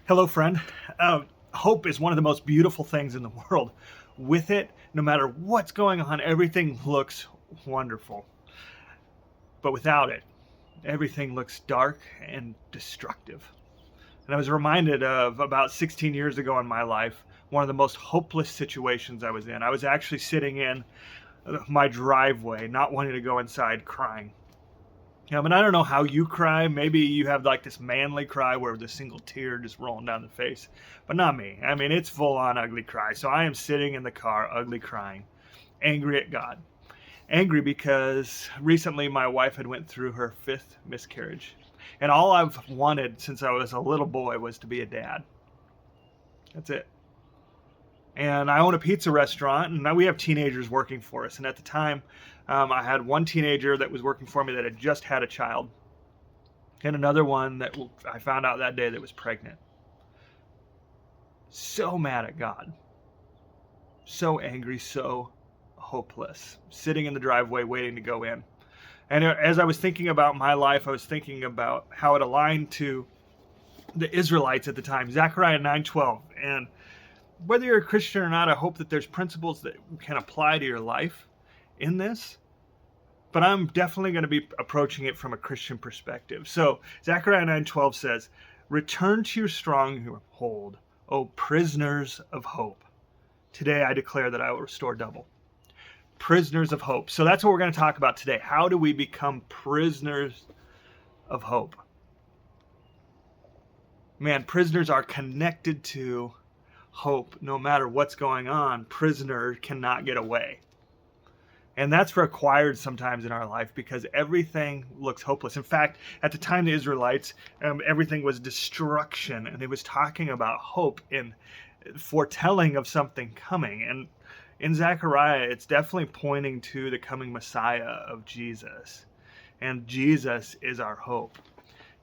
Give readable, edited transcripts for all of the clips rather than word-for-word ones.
Hello, friend. Hope is one of the most beautiful things in the world. With it, no matter what's going on, everything looks wonderful. But without it, everything looks dark and destructive. And I was reminded of about 16 years ago in my life, one of the most hopeless situations I was in. I was actually sitting in my driveway, not wanting to go inside, crying. And I don't know how you cry. Maybe you have like this manly cry where the single tear just rolling down the face, but not me. It's full on ugly cry. So I am sitting in the car, ugly crying, angry at God, angry because recently my wife had went through her 5th miscarriage, and all I've wanted since I was a little boy was to be a dad. That's it. And I own a pizza restaurant, and now we have teenagers working for us. And at the time, I had one teenager that was working for me that had just had a child, and another one that I found out that day that was pregnant. So mad at God, so angry, so hopeless, sitting in the driveway waiting to go in. And as I was thinking about my life, I was thinking about how it aligned to the Israelites at the time, Zechariah 9:12. And whether you're a Christian or not, I hope that there's principles that can apply to your life in this. But I'm definitely going to be approaching it from a Christian perspective. So Zechariah 9:12 says, "Return to your stronghold, O prisoners of hope. Today I declare that I will restore double." Prisoners of hope. So that's what we're going to talk about today. How do we become prisoners of hope? Man, prisoners are connected to hope. No matter what's going on, prisoner cannot get away. And that's required sometimes in our life because everything looks hopeless. In fact, at the time the Israelites, everything was destruction, and it was talking about hope and foretelling of something coming. And in Zechariah, it's definitely pointing to the coming Messiah of Jesus. And Jesus is our hope.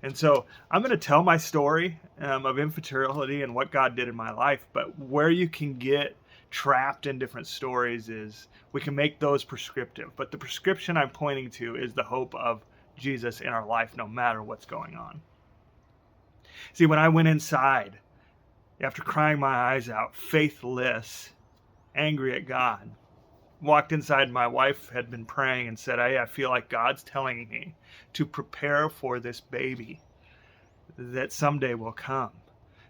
And so I'm going to tell my story of infertility and what God did in my life, but where you can get trapped in different stories is we can make those prescriptive. But the prescription I'm pointing to is the hope of Jesus in our life, no matter what's going on. See, when I went inside, after crying my eyes out, faithless, angry at God, walked inside, my wife had been praying and said, I feel like God's telling me to prepare for this baby that someday will come.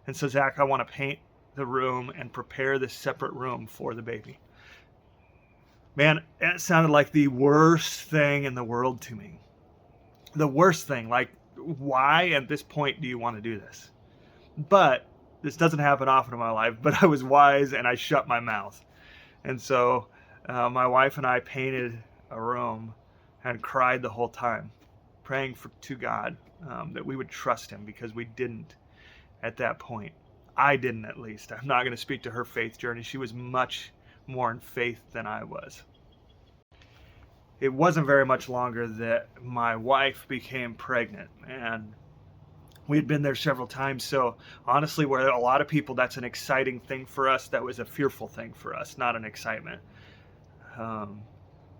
And so, Zach, I want to paint the room and prepare this separate room for the baby. Man, it sounded like the worst thing in the world to me. The worst thing. Like, why at this point do you want to do this? But this doesn't happen often in my life, but I was wise and I shut my mouth. And so my wife and I painted a room and cried the whole time, praying to God that we would trust him, because we didn't at that point. I didn't, at least. I'm not going to speak to her faith journey. She was much more in faith than I was. It wasn't very much longer that my wife became pregnant, and we had been there several times. So honestly, where a lot of people, that's an exciting thing for us, that was a fearful thing for us, not an excitement.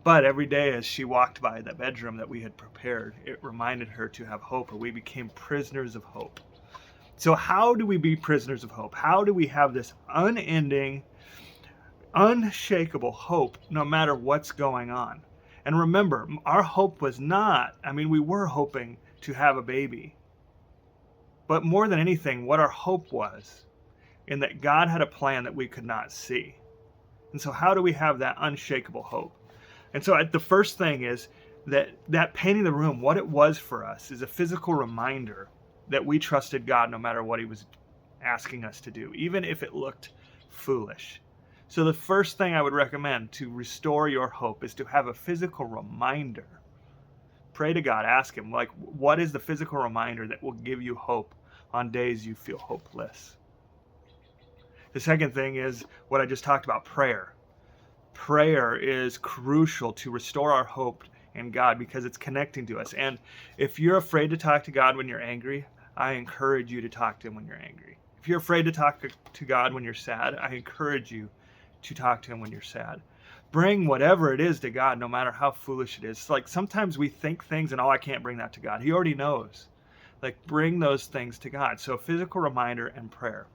But every day as she walked by the bedroom that we had prepared, it reminded her to have hope, or we became prisoners of hope. So how do we be prisoners of hope? How do we have this unending, unshakable hope no matter what's going on? And remember, our hope was not, we were hoping to have a baby. But more than anything, what our hope was, in that God had a plan that we could not see. And so how do we have that unshakable hope? And so the first thing is that painting the room, what it was for us, is a physical reminder that we trusted God no matter what he was asking us to do, even if it looked foolish. So the first thing I would recommend to restore your hope is to have a physical reminder. Pray to God, ask him, what is the physical reminder that will give you hope on days you feel hopeless? The second thing is what I just talked about, prayer. Prayer is crucial to restore our hope in God because it's connecting to us. And if you're afraid to talk to God when you're angry, I encourage you to talk to him when you're angry. If you're afraid to talk to God when you're sad, I encourage you to talk to him when you're sad. Bring whatever it is to God, no matter how foolish it is. It's like sometimes we think things and, I can't bring that to God. He already knows. Like, bring those things to God. So physical reminder and prayer.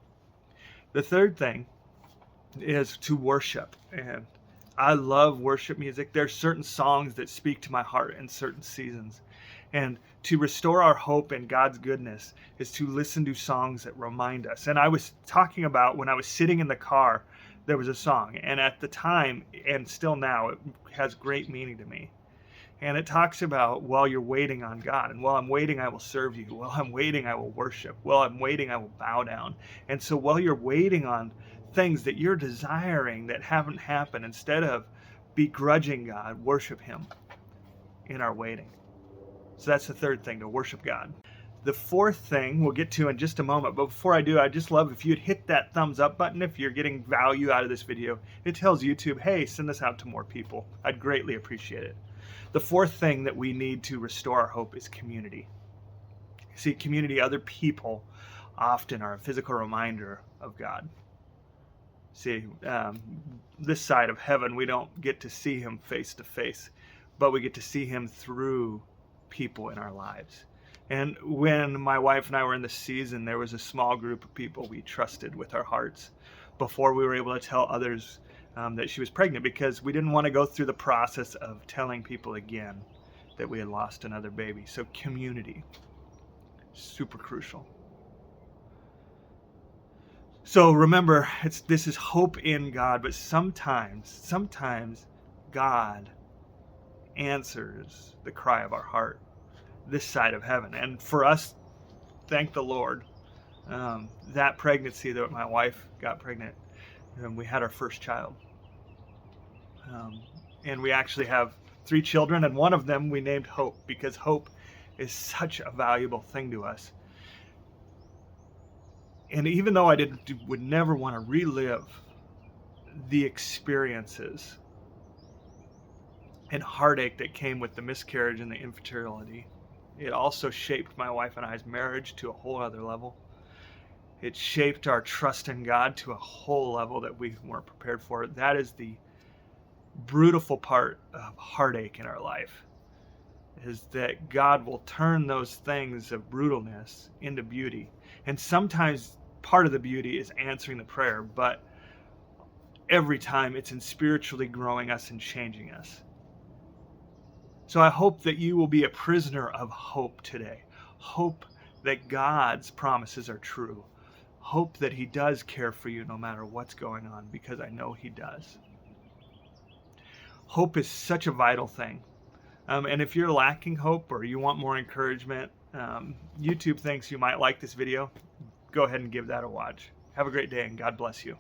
The third thing is to worship. And I love worship music. There's certain songs that speak to my heart in certain seasons. And to restore our hope in God's goodness is to listen to songs that remind us. And I was talking about when I was sitting in the car, there was a song. And at the time, and still now, it has great meaning to me. And it talks about, while you're waiting on God, and while I'm waiting, I will serve you. While I'm waiting, I will worship. While I'm waiting, I will bow down. And so while you're waiting on things that you're desiring that haven't happened, instead of begrudging God, worship Him in our waiting. So that's the third thing, to worship God. The fourth thing we'll get to in just a moment, but before I do, I'd just love if you'd hit that thumbs up button if you're getting value out of this video. It tells YouTube, hey, send this out to more people. I'd greatly appreciate it. The fourth thing that we need to restore our hope is community. See, community, other people, often are a physical reminder of God. See, this side of heaven, we don't get to see Him face to face, but we get to see Him through people in our lives. And when my wife and I were in this season, there was a small group of people we trusted with our hearts before we were able to tell others that she was pregnant, because we didn't want to go through the process of telling people again that we had lost another baby. So community, super crucial. So remember, this is hope in God, but sometimes God answers the cry of our heart this side of heaven. And for us, thank the Lord, that pregnancy that my wife got pregnant, we had our first child. And we actually have 3 children, and one of them we named Hope, because hope is such a valuable thing to us. And even though I would never want to relive the experiences and heartache that came with the miscarriage and the infertility, it also shaped my wife and I's marriage to a whole other level. It shaped our trust in God to a whole level that we weren't prepared for. That is the brutal part of heartache in our life, is that God will turn those things of brutalness into beauty. And sometimes part of the beauty is answering the prayer, but every time it's in spiritually growing us and changing us. So I hope that you will be a prisoner of hope today. Hope that God's promises are true. Hope that He does care for you no matter what's going on, because I know He does. Hope is such a vital thing. And if you're lacking hope or you want more encouragement, YouTube thinks you might like this video. Go ahead and give that a watch. Have a great day, and God bless you.